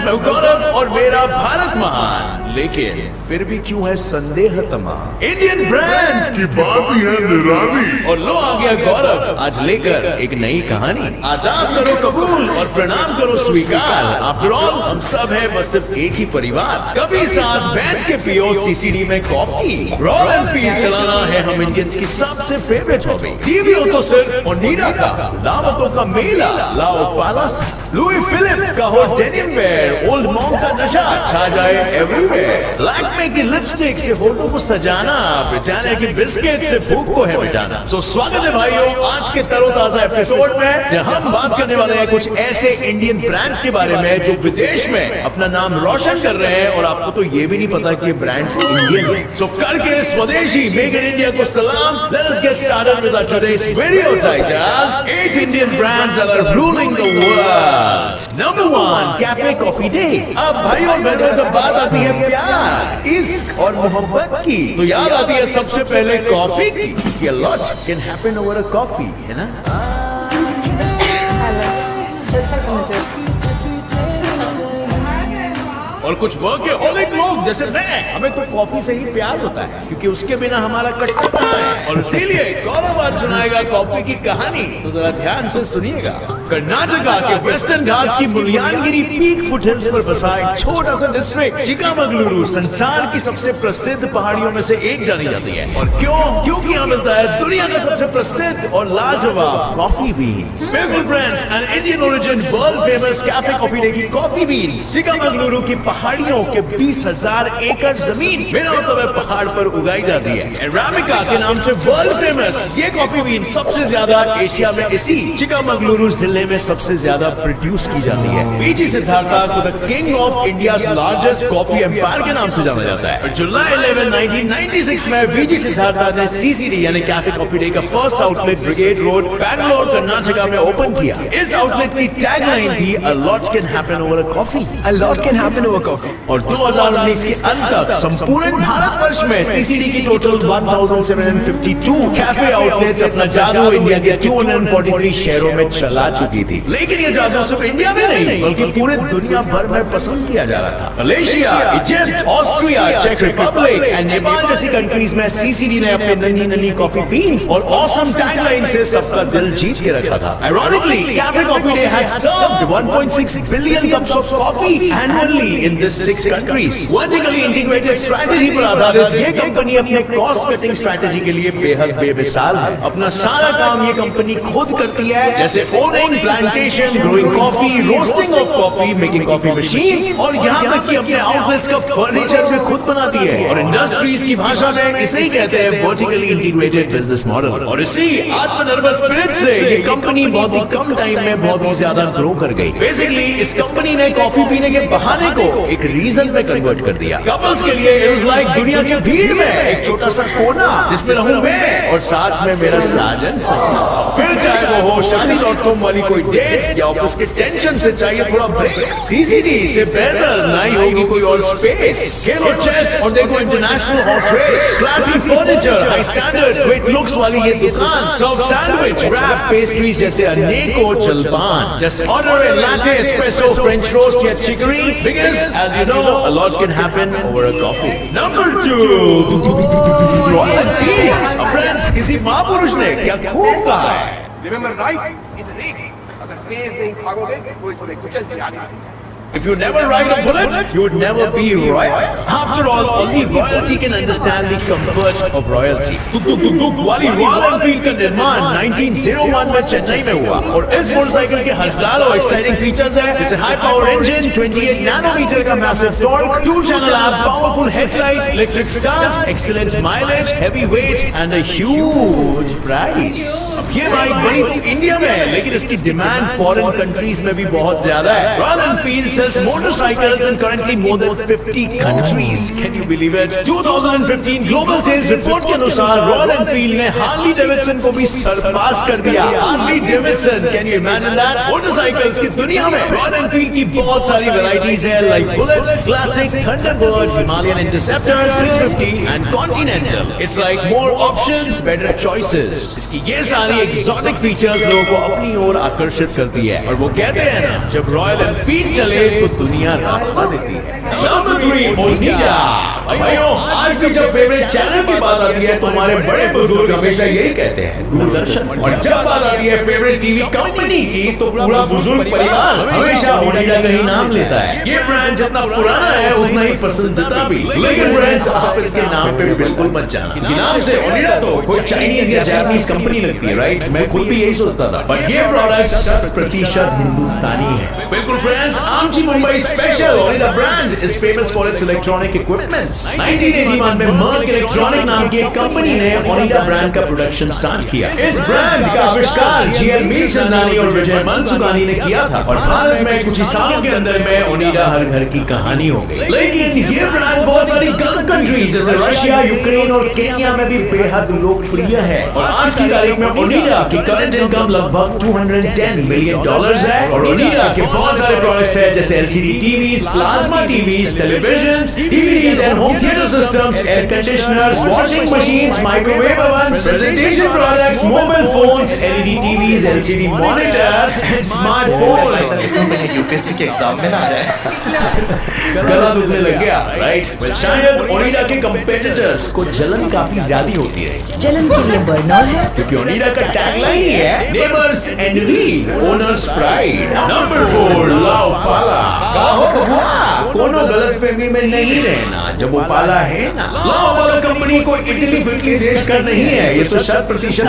मैं हूं गौरव और मेरा भारत महान, लेकिन फिर भी क्यों है संदेह तमाम। इंडियन ब्रांड्स की बात ही है निराली। और लो आ गया गौरव आज लेकर एक नई कहानी। आदाब करो कबूल और प्रणाम करो स्वीकार। आफ्टर ऑल हम सब हैं बस सिर्फ एक ही परिवार। कभी साथ बैठ के पियो सीसीडी में कॉफी। रॉयल एनफील्ड चलाना है हम इंडियंस की सबसे फेवरेट हॉबी। टीवी हो तो सिर्फ ओनिडा का, दावतों का मेला लाओ पालस, लुई फिलिप का हो डेनिम वेयर, ओल्ड मॉन्क का नशा छा जाए एवरीवेयर। लैक्मे की लिपस्टिक से होठों को सजाना, ब्रिटानिया की बिस्किट से भूख को है मिटाना। सो स्वागत है भाइयों आज के तरोताजा एपिसोड में, जहां हम बात करने वाले हैं कुछ ऐसे इंडियन ब्रांड्स के बारे में जो विदेश में अपना नाम रोशन कर रहे हैं और आपको तो ये भी नहीं पता कि ये ब्रांड्स इंडियन हैं। सो करके स्वदेशी मेक इन इंडिया को सलाम। Let us get started with our today's video title 8 Indian brands that are ruling the world. Number 1 Cafe Coffee Day. अब भाइयों और बहनों जब बात आती है प्यार, इश्क और मोहब्बत की तो याद आती है सबसे पहले कॉफी की। A lot can happen over a coffee, है ना? और कुछ वर्कहोलिक लोग जैसे मैं, हमें तो कॉफी से ही प्यार होता है क्योंकि उसके बिना हमारा कटता कहाँ है। और इसीलिए गौरव आज सुनाएगा कॉफी की कहानी, तो जरा ध्यान से सुनिएगा। कर्नाटका के वेस्टर्न घाट्स की मुलयानगिरी पीक फुटहिल्स पर बसा एक छोटा सा डिस्ट्रिक्ट चिकामगलुरु संसार की सबसे प्रसिद्ध पहाड़ियों में से एक जानी जाती है। और क्योंकि यहाँ मिलता है दुनिया का सबसे प्रसिद्ध और लाजवाब कॉफी बीन्स। बिल्कुल friends, an Indian origin world famous cafe Coffee day की कॉफी बीन्स चिकामगलुरु की पहाड़ियों के 20,000 एकड़ जमीन मेरा मतलब है पहाड़ पर उगाई जाती है। एराबिका के नाम से वर्ल्ड फेमस ये कॉफी बीन सबसे ज्यादा एशिया में इसी चिकामगलुरु जिले में सबसे ज्यादा प्रोड्यूस की जाती है। बीजी सिद्धार्था को the king of India's largest coffee empire के नाम से जाना जाता है। जुलाई 11, 1996 में बीजी सिद्धार्था ने सीसीडी यानी कैफे कॉफी डे का first outlet brigade road Bangalore Karnataka में ओपन किया। इस आउटलेट की टैगलाइन थी a lot can happen over a coffee. A lot can happen over coffee. और 2019 के अंत तक संपूर्ण भारतवर्ष में सीसीडी की टोटल 1752 कैफे आउटलेट्स अपना जादू इंडिया के 243 शहरों में चला चुकी थी। लेकिन ये जादू सिर्फ इंडिया में नहीं बल्कि पूरे दुनिया भर में पसंद किया जा रहा था। मलेशिया, इजिप्ट, ऑस्ट्रिया, चेक रिपब्लिक एंड नेपाल जैसी कंट्रीज में सीसीडी ने अपने नन्ही नन्ही कॉफी बीन्स और ऑसम टैगलाइन से सबका दिल जीत के रखा था। Ironically, Cafe Coffee Day has served 1.6 billion cups of coffee annually in this 6 countries. Vertically integrated strategy पर आधारित ये कंपनी अपने कॉस्ट कटिंग स्ट्रेटेजी के लिए बेहद बेमिसाल है। अपना सारा काम ये कंपनी खुद करती है, जैसे owning plantation, growing coffee, roasting of coffee, making coffee machines और यहाँ तक कि अपने आउटलेट्स का फर्नीचर भी खुद बनाती है। और इंडस्ट्रीज की भाषा में इसे ही कहते हैं वर्टिकली इंटीग्रेटेड बिजनेस मॉडल। और इसी आत्मनिर्भर स्पिरिट से ये कंपनी बहुत ही कम टाइम में बहुत ही ज्यादा ग्रो कर गई। बेसिकली इस कंपनी ने कॉफी पीने के बहाने को एक रीजन में कन्वर्ट कर दिया। कपल्स के लिए इट वाज लाइक दुनिया की भीड़ में एक छोटा सा कोना जिसमें रहूं मैं और साथ में मेरा साजन सजना। फिर चाहे वो हो शादी.com वाली कोई डेट या ऑफिस के टेंशन से चाहिए थोड़ा ब्रेक, सीसीडी से बेहतर नहीं होगी कोई और स्पेस। खेलो चेस और देखो international horse race, classy furniture, high standard great looks वाली ये दुकान, सर्व सैंडविच, रैप पेस्ट्रीज जैसे अनेकों जलपान। जस्ट ऑर्डर ए लाटे, एस्प्रेसो, फ्रेंच रोस्ट या चिकरी because as you know a lot can happen over a coffee. Number 2 Royal Enfield. Friends, किसी महापुरुष ने क्या खूब कहा है। Remember, life is a race. अगर तेज नहीं भागोगे कोई तुम्हें कुचल के आगे। If you never ride a bullet, you would never be royal. After all, only royalty can understand the comfort of royalty. वाली रॉयल एनफील्ड का निर्माण 1901 में चेन्नई में हुआ और इस मोटरसाइकिल के हजारों एक्साइटिंग फीचर्स हैं, जैसे हाई पावर इंजन, 28 नैनोमीटर का massive torque, 2 channel abs, powerful headlight, electric start, excellent mileage, heavy weight and a huge price. अब ये बाइक बनी तो इंडिया में है, लेकिन इसकी डिमांड फॉरेन कंट्रीज में भी बहुत ज्यादा है। Royal Enfield sells motorcycles in currently more than 50 countries. Can you believe it? 2015 Global Sales Report के अनुसार रॉयल एनफील्ड ने हार्ली डेविडसन को भी सरपास कर दिया। Harley Davidson, can you imagine that? Motorcycles की दुनिया में रॉयल एनफील्ड की बहुत सारी वैरायटीज है, like bullet, classic, Thunderbird, Himalayan interceptor, 650 and continental. It's like more options, better choices. इसकी ये सारी एक्सोटिक फीचर्स लोगों को अपनी ओर आकर्षित करती है और वो कहते हैं ना, जब रॉयल एनफील्ड चले तो दुनिया रास्ता देती है। नंबर 3 ओनिडा। भाइयों, आज भी जब फेवरेट चैनल की बात आती है तो हमारे बड़े बुजुर्ग हमेशा यही कहते हैं, दूरदर्शन। और जब बात आती है फेवरेट टीवी कंपनी की तो पूरा बुजुर्ग परिवार हमेशा ओनिडा का ही नाम लेता है। ये ब्रांड जितना पुराना है उतना ही पसंदीदा भी। लेकिन फ्रेंड्स, आप इसके नाम पे बिल्कुल मत जाना। नाम से ओनिडा तो कोई चाइनीज या जापानीज कंपनी लगती है, राइट? मैं खुद भी यही सोचता था, पर ये प्रोडक्ट 100% हिंदुस्तानी है। बिल्कुल फ्रेंड्स, आमची Mumbai special Onida brand is famous for its electronic equipments. 1981 में मर्क इलेक्ट्रॉनिक नाम की एक कंपनी ने ओनिडा ब्रांड का प्रोडक्शन स्टार्ट किया। इस ब्रांड का आविष्कार जीएल मीरचंदानी और विजय मनसुखानी ने किया था और भारत में कुछ ही सालों के अंदर में ओनिडा हर घर की कहानी हो गई। लेकिन ये ब्रांड बहुत सारी गल्फ कंट्रीज जैसे रशिया, यूक्रेन और केन्या में भी बेहद लोकप्रिय है। और आज की तारीख में ओनिडा की करंट इनकम लगभग $210 मिलियन है और ओनिडा के बहुत सारे प्रोडक्ट्स हैं जैसे LCD TVs, plasma TVs, televisions, DVDs and home theater systems, air conditioners, washing machines, microwave ovens, presentation products, mobile phones, LED TVs, LCD monitors and smartphones. UPSC के exam में ना आ जाए। गला दुखने लग गया, राइट? शायद ओनिडा के कंपेटिटर्स को जलन काफी ज्यादा होती है। जलन के लिए बर्नर है, क्योंकि ओनिडा का टैगलाइन ही है neighbours envy, owners pride. Number 4 La Opala. कोनो गलतफहमी में नहीं रहना, जब वो पाला है ना। लाओपाला कंपनी को इटली फिटली देश का नहीं है, ये तो 100%।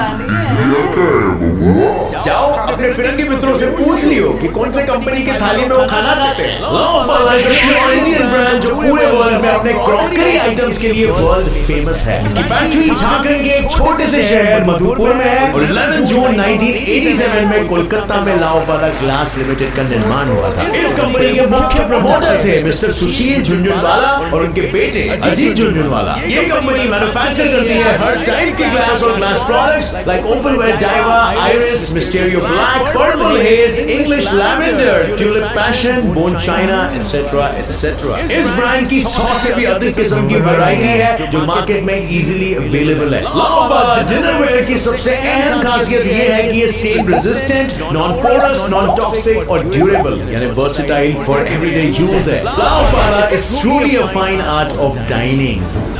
जाओ अपने फिरंगी मित्रों से पूछ लियो कि कौन से कंपनी के थाली में वो खाना खाते हैं। Laopala is a pure Indian brand जो पूरे वर्ल्ड में अपने क्रॉकरी आइटम्स के लिए वर्ल्ड फेमस है। इसकी फैक्ट्री झारखंड के एक छोटे से शहर मधुपुर में है और 11 जून 1987 में कोलकाता में लाओपाला ग्लास लिमिटेड का निर्माण हुआ था। इस कंपनी के मुख्य प्रमोटर थे मिस्टर सुशील झुंझुनवाला और उनके बेटे अजीत झुंझुनवाला। ये कंपनी मैन्युफैक्चर करती है हर टाइप के ग्लास और glass products like opalware Diva, Iris, Mysterio black, purple haze, English lavender, tulip passion, bone china etcetera etcetera. इस ब्रांड की 100 से भी अधिक किस्म की वैरायटी है जो मार्केट में इजीली अवेलेबल है। लाओपाला डिनरवेयर की सबसे अहम खासियत ये है कि ये stain resistant, non porous, non toxic और ड्यूरेबल यानी वर्सेटाइल फॉर एवरीडे यूज है। La Opala is truly a fine art of dining.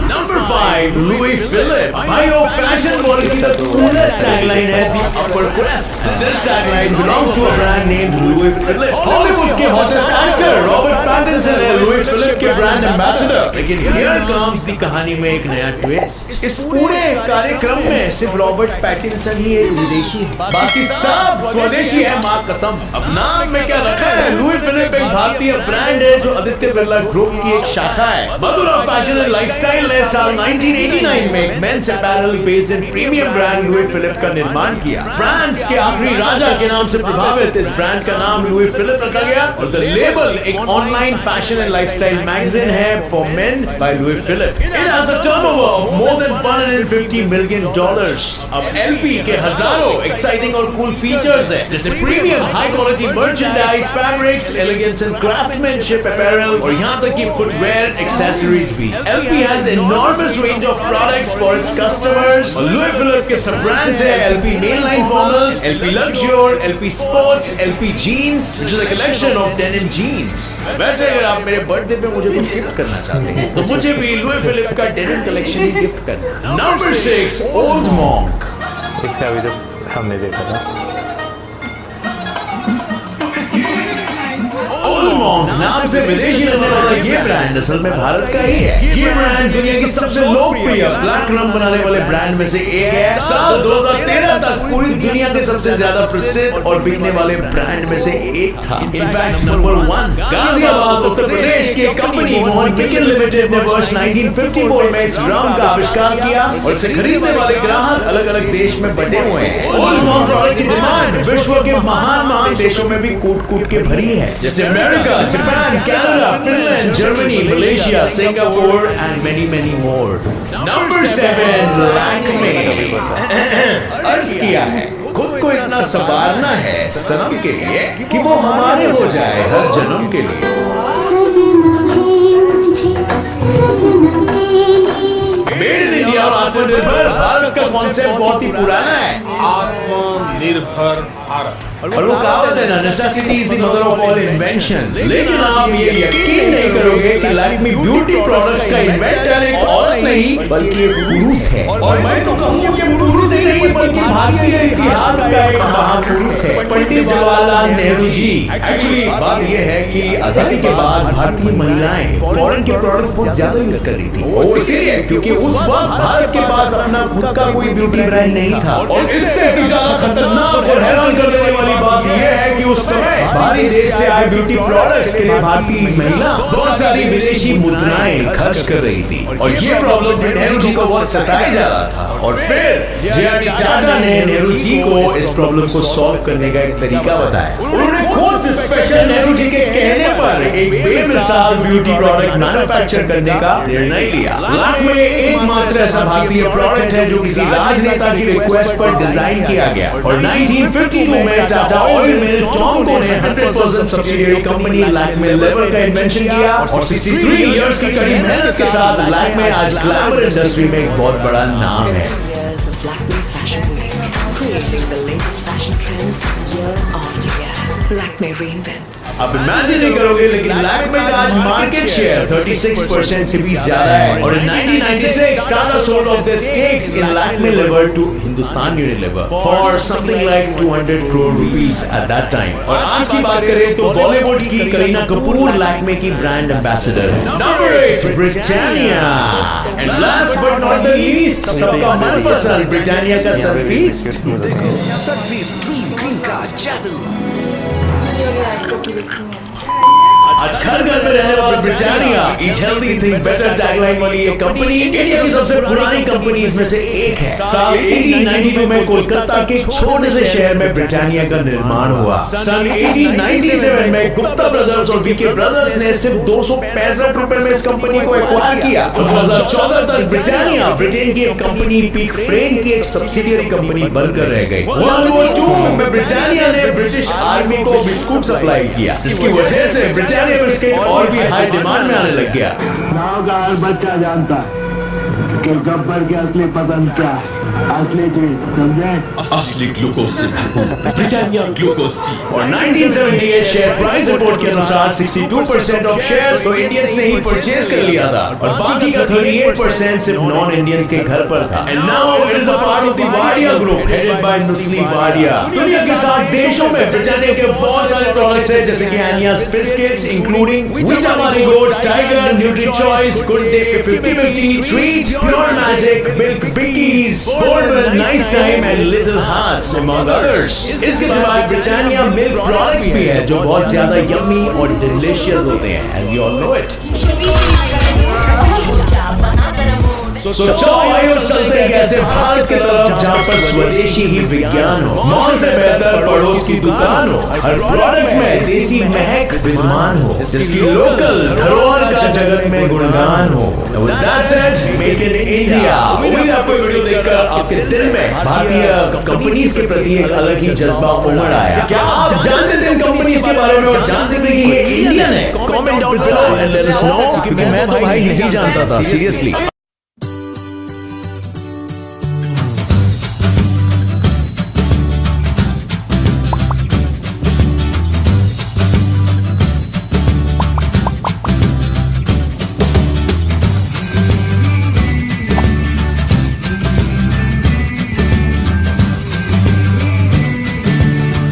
Number 5 Louis Philippe. भाइयों, फैशन वर्ल्ड की the coolest tagline है the upper crust. This tagline belongs to a brand named Louis Philippe. Hollywood के hottest actor Robert Pattinson है Louis Philippe के brand ambassador. लेकिन here comes the कहानी में एक नया ट्विस्ट। इस पूरे कार्यक्रम में सिर्फ रॉबर्ट पैटिंसन ही एक विदेशी है, बाकी सब स्वदेशी है, मां कसम। अब नाम में क्या रखा है? लुई फिलिप एक भारतीय ब्रांड है जो आदित्य बिरला ग्रुप की एक शाखा है। मधुरा फैशन एंड लाइफस्टाइल ने साल 1989 में एक men's apparel based in premium brand Louis Philippe का निर्माण किया। फ्रांस के आखिरी राजा के नाम से प्रभावित इस ब्रांड का नाम लुई फिलिप रखा गया और द लेबल एक online fashion and lifestyle magazine है for men by Louis Philippe. It has a turnover of more than $150 million. अब एलपी के हजारों एक्साइटिंग और कूल फीचर्स है जैसे premium high quality merchandise, fabrics, elegance and craftsmanship apparel और यहां तक कि फुटवेयर एक्सेसरीज भी। LP has enormous range of products for its customers. Louis Philippe के सब ब्रांड्स हैं LP mainline formals, LP Luxure, LP sports, LP jeans, which is a collection of denim jeans. वैसे अगर आप मेरे बर्थडे पे मुझे कुछ गिफ्ट करना चाहते हैं तो मुझे भी लुई फिलिप का डेनिम कलेक्शन ही गिफ्ट करना। Number 6 old monk. एक अभी तो हमने देखा था ओल्ड मॉन्क नाम से विदेशी लगने वाला ये ब्रांड असल में भारत का ही है। ये ब्रांड दुनिया की सबसे लोकप्रिय ब्लैक रम बनाने वाले ब्रांड में से एक है। साल 2013 तक पूरी दुनिया के सबसे ज्यादा प्रसिद्ध और बिकने वाले ब्रांड में से एक था। इनफैक्ट नंबर 1 गाजियाबाद उत्तर प्रदेश की कंपनी मोहन मिकिल लिमिटेड ने वर्ष 1954 में इस रम का आविष्कार किया और इसे खरीदने वाले ग्राहक अलग अलग देश में बटे हुए हैं। ओल्ड मॉन्क प्रोडक्ट की डिमांड विश्व के महान देशों में भी कूट के भरी है जैसे America, Japan, Canada, Finland, Germany, Malaysia, Singapore and many more. Number 7 Lakme. अर्ज किया है खुद को इतना संवारना है सनम के लिए कि वो हमारे हो जाए हर जन्म के लिए। मेड इन इंडिया और आत्मनिर्भर भारत का कॉन्सेप्ट बहुत ही पुराना है। आत्मनिर्भर भारत और वो कहावत है ना, necessity is the mother of all invention. लेकिन आप ये यकीन नहीं करोगे कि लैक्मे ब्यूटी प्रोडक्ट्स का इन्वेंटर एक औरत नहीं बल्कि एक पुरुष है। और मैं तो कहूँ कि पुरुष ही नहीं बल्कि भारतीय इतिहास का एक महापुरुष है, पंडित जवाहरलाल नेहरू जी। एक्चुअली बात ये है कि आजादी के बाद भारतीय महिलाएं फॉरेन के प्रोडक्ट्स बहुत ज्यादा यूज कर रही थी। वो इसीलिए क्योंकि उस वक्त भारत के पास अपना खुद का कोई ब्यूटी ब्रांड नहीं था। और इससे भी ज्यादा खतरनाक और हैरान कर देने वाली बात यह है कि उस समय बाहरी देश से आए ब्यूटी प्रोडक्ट्स के लिए भारतीय महिला बहुत सारी विदेशी मुद्राएं खर्च कर रही थी। और ये प्रॉब्लम नेहरू जी को बहुत सताया जा रहा था। और फिर जे.आर.डी. टाटा ने नेहरू जी को इस प्रॉब्लम को सॉल्व करने का एक तरीका बताया। उन्होंने खुद स्पेशल नेहरू जी के कहने पर एक बेमिसाल ब्यूटी प्रोडक्ट मैन्युफैक्चर करने का निर्णय लिया। लैक्मे एकमात्र ऐसा भारतीय प्रोडक्ट है जो किसी राजनेता की रिक्वेस्ट पर डिजाइन किया गया। और 1952 में टाटा ऑयल मिल टोंको ने 100% सब्सिडियरी कंपनी लैक्मे लेवर का इन्वेंशन किया। और 63 इयर्स की कड़ी मेहनत के साथ लैक्मे आज ग्लैमर इंडस्ट्री में एक बहुत बड़ा नाम है। Years of Lakme Fashion Week, creating the latest fashion trends year after year. Lakme Reinvent. अब इमेजिन नहीं करोगे लेकिन लैक्मे का आज मार्केट शेयर 36% से भी ज्यादा है। और in 1996 Tata sold off their stakes in Lakme Lever to Hindustan Unilever for something like 200 crore rupees at that time. और आज की बात करें तो बॉलीवुड की करीना कपूर लैक्मे की ब्रांड एम्बेसडर है। Number 8 Britannia and last but not the least सबका मनपसंद ब्रिटानिया का सरफीस्ट। सरफीस्ट ड्रीम क्रीम का जादू। आज घर घर में रहने वाला Britannia eat healthy think better tagline वाली ये कंपनी इंडिया की सबसे पुरानी कंपनीज में से एक है। साल 1892 में कोलकाता के छोटे से शहर में ब्रिटानिया का निर्माण हुआ। साल 1897 में गुप्ता ब्रदर्स और वीके ब्रदर्स ने सिर्फ 265 रुपए में इस कंपनी को एक्वायर किया। 2014 तक ब्रिटानिया ब्रिटेन की एक कंपनी पीक फ्रेम की एक सब्सिडियरी कंपनी बनकर रह गई। वर्ल्ड वॉर 2 में ब्रिटानिया ने ब्रिटिश आर्मी को बिस्कुट सप्लाई किया, जिसकी वजह से ब्रिटानिया बिस्किट और भी हाई डिमांड में आने लग गया। गाँव का हर बच्चा जानता है कि गब्बर की असली पसंद क्या है, असली चीज समझे? असली ग्लूकोज से भरपूर ब्रिटानिया ग्लूकोज टी। और 1978 शेयर प्राइस रिपोर्ट के अनुसार 62% ऑफ शेयर्स तो इंडियंस ने ही परचेज कर लिया था और बाकी का 38% सिर्फ नॉन इंडियंस के घर पर था। And now it is a part of the Wadia group headed by Nusli Wadia. दुनिया के 7 देशों में ब्रिटानिया के बहुत सारे प्रोडक्ट्स हैं जैसे कि एनियास biscuits including Vita Marigold, Tiger, Nutri Choice, Good Day 50-50, Treat, Pure Magic, Milk Bikis, Bourbon, Nice Time and Little Hearts among others. इसके सिवा ब्रिटानिया मिल्क प्रोडक्ट्स भी है जो बहुत ज्यादा यम्मी और डिलीशियस होते हैं, as you all know it. So आइए चलते हैं ऐसे भारत की तरफ जहाँ पर स्वदेशी ही विज्ञान हो, मॉल से बेहतर पड़ोस की दुकान हो, हर प्रोडक्ट में देसी महक विद्यमान हो, जिसकी लोकल धरोहर का जगत में गुणगान हो। With that said, make in India. उम्मीद है आपको वीडियो देखकर आपके दिल में भारतीय कंपनीज के प्रति एक अलग ही जज्बा उमड़ आया। क्या आप जानते थे इन कंपनीज के बारे में और जानते थे कि ये इंडियन है? Comment down below and let us know, क्योंकि मैं तो भाई नहीं जानता था सीरियसली।